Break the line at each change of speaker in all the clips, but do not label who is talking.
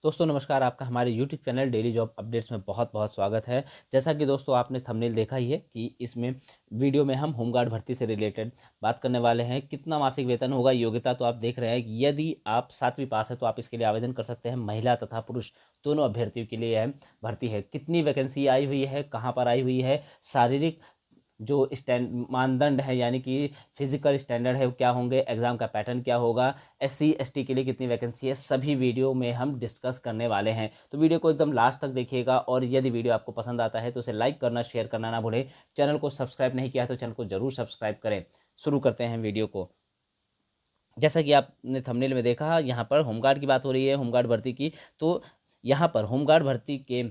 दोस्तों नमस्कार, आपका हमारे YouTube channel daily job updates में बहुत बहुत स्वागत है। जैसा कि दोस्तों आपने थंबनेल देखा ही है कि इसमें वीडियो में हम होमगार्ड भर्ती से रिलेटेड बात करने वाले हैं। कितना मासिक वेतन होगा, योग्यता तो आप देख रहे हैं। यदि आप 7वीं पास है तो आप इसके लिए आवेदन कर सकते हैं। महिला तथा पुरुष दोनों अभ्यर्थियों के लिए यह भर्ती है। कितनी वैकेंसी आई हुई है, कहाँ पर आई हुई है, शारीरिक जो मानदंड है यानी कि फिजिकल स्टैंडर्ड है वो क्या होंगे, एग्जाम का पैटर्न क्या होगा, एससी एसटी के लिए कितनी वैकेंसी है, सभी वीडियो में हम डिस्कस करने वाले हैं। तो वीडियो को एकदम लास्ट तक देखिएगा और यदि वीडियो आपको पसंद आता है तो उसे लाइक करना, शेयर करना ना भूलें। चैनल को सब्सक्राइब नहीं किया है तो चैनल को जरूर सब्सक्राइब करें। शुरू करते हैं वीडियो को। जैसा कि आपने थंबनेल में देखा, यहाँ पर होमगार्ड की बात हो रही है, होमगार्ड भर्ती की। तो यहाँ पर होमगार्ड भर्ती के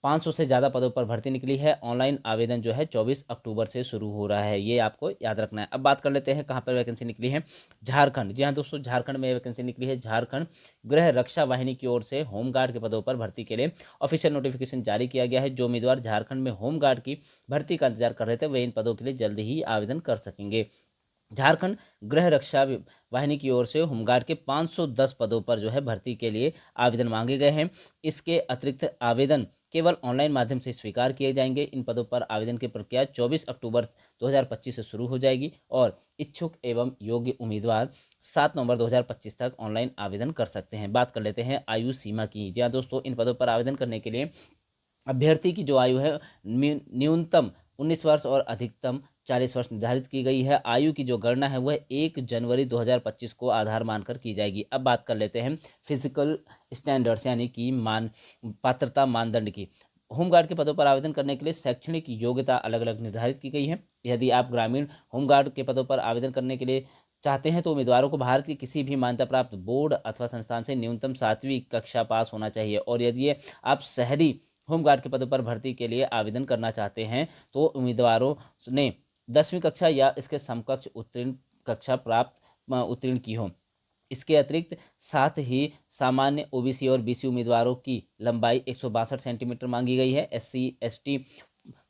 500 से ज़्यादा पदों पर भर्ती निकली है। ऑनलाइन आवेदन जो है 24 अक्टूबर से शुरू हो रहा है, ये आपको याद रखना है। अब बात कर लेते हैं कहाँ पर वैकेंसी निकली है। झारखंड, जी हाँ दोस्तों, झारखंड में वैकेंसी निकली है। झारखंड गृह रक्षा वाहिनी की ओर से होमगार्ड के पदों पर भर्ती के लिए ऑफिशियल नोटिफिकेशन जारी किया गया है। जो उम्मीदवार झारखंड में होमगार्ड की भर्ती का इंतजार कर रहे थे वे इन पदों के लिए जल्द ही आवेदन कर सकेंगे। झारखंड गृह रक्षा वाहिनी की ओर से होमगार्ड के 510 पदों पर जो है भर्ती के लिए आवेदन मांगे गए हैं। इसके अतिरिक्त आवेदन केवल ऑनलाइन माध्यम से स्वीकार किए जाएंगे। इन पदों पर आवेदन की प्रक्रिया 24 अक्टूबर 2025 से शुरू हो जाएगी और इच्छुक एवं योग्य उम्मीदवार 7 नवंबर 2025 तक ऑनलाइन आवेदन कर सकते हैं। बात कर लेते हैं आयु सीमा की। जी हाँ दोस्तों, इन पदों पर आवेदन करने के लिए अभ्यर्थी की जो आयु है न्यूनतम 19 वर्ष और अधिकतम 40 वर्ष निर्धारित की गई है। आयु की जो गणना है वह 1 जनवरी 2025 को आधार मानकर की जाएगी। अब बात कर लेते हैं फिजिकल स्टैंडर्ड्स यानी कि पात्रता मानदंड की। होमगार्ड के पदों पर आवेदन करने के लिए शैक्षणिक योग्यता अलग अलग निर्धारित की गई है। यदि आप ग्रामीण होमगार्ड के पदों पर आवेदन करने के लिए चाहते हैं तो उम्मीदवारों को भारत के किसी भी मान्यता प्राप्त बोर्ड अथवा संस्थान से न्यूनतम 7वीं कक्षा पास होना चाहिए। और यदि आप शहरी होमगार्ड के पदों पर भर्ती के लिए आवेदन करना चाहते हैं तो उम्मीदवारों ने 10वीं कक्षा या इसके समकक्ष उत्तीर्ण कक्षा उत्तीर्ण की हो। इसके अतिरिक्त साथ ही सामान्य ओबीसी और बीसी उम्मीदवारों की लंबाई 162 सेंटीमीटर मांगी गई है। एससी एसटी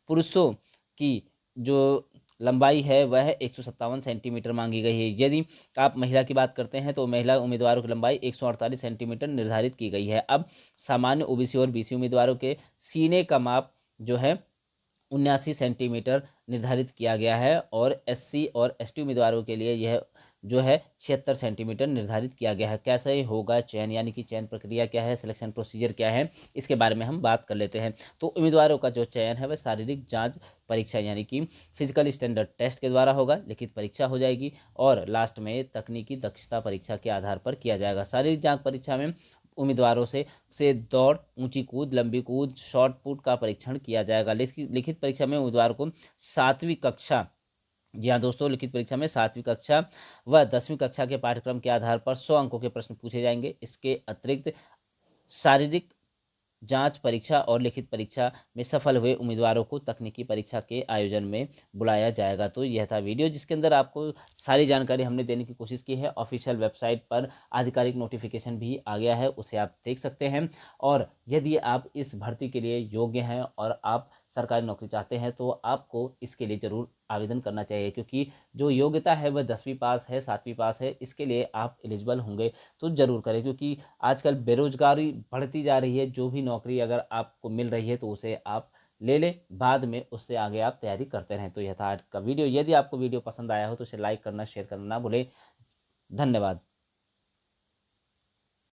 पुरुषों की जो लंबाई है वह 157 सेंटीमीटर मांगी गई है। यदि आप महिला की बात करते हैं तो महिला उम्मीदवारों की लंबाई 148 सेंटीमीटर निर्धारित की गई है। अब सामान्य ओबीसी और बीसी उम्मीदवारों के सीने का माप जो है 79 सेंटीमीटर निर्धारित किया गया है और एससी और एसटी उम्मीदवारों के लिए यह जो है 76 सेंटीमीटर निर्धारित किया गया है। कैसे होगा चयन, यानी कि चयन प्रक्रिया क्या है, सिलेक्शन प्रोसीजर क्या है, इसके बारे में हम बात कर लेते हैं। तो उम्मीदवारों का जो चयन है वह शारीरिक जांच परीक्षा यानी कि फिजिकल स्टैंडर्ड टेस्ट के द्वारा होगा। लिखित परीक्षा हो जाएगी और लास्ट में तकनीकी दक्षता परीक्षा के आधार पर किया जाएगा। शारीरिक जांच परीक्षा में उम्मीदवारों से दौड़, ऊंची कूद, लंबी कूद, शॉर्ट पुट का परीक्षण किया जाएगा। लिखित परीक्षा में उम्मीदवार को 7वीं कक्षा, जी हाँ दोस्तों, लिखित परीक्षा में 7वीं कक्षा व 10वीं कक्षा के पाठ्यक्रम के आधार पर 100 अंकों के प्रश्न पूछे जाएंगे। इसके अतिरिक्त शारीरिक जांच परीक्षा और लिखित परीक्षा में सफल हुए उम्मीदवारों को तकनीकी परीक्षा के आयोजन में बुलाया जाएगा। तो यह था वीडियो जिसके अंदर आपको सारी जानकारी हमने देने की कोशिश की है। ऑफिशियल वेबसाइट पर आधिकारिक नोटिफिकेशन भी आ गया है, उसे आप देख सकते हैं। और यदि आप इस भर्ती के लिए योग्य हैं और आप सरकारी नौकरी चाहते हैं तो आपको इसके लिए ज़रूर आवेदन करना चाहिए, क्योंकि जो योग्यता है वह 10वीं पास है, 7वीं पास है। इसके लिए आप एलिजिबल होंगे तो ज़रूर करें, क्योंकि आजकल बेरोजगारी बढ़ती जा रही है। जो भी नौकरी अगर आपको मिल रही है तो उसे आप ले लें, बाद में उससे आगे आप तैयारी करते रहें। तो यह था आज का वीडियो। यदि आपको वीडियो पसंद आया हो तो इसे लाइक करना, शेयर करना ना भूलें। धन्यवाद।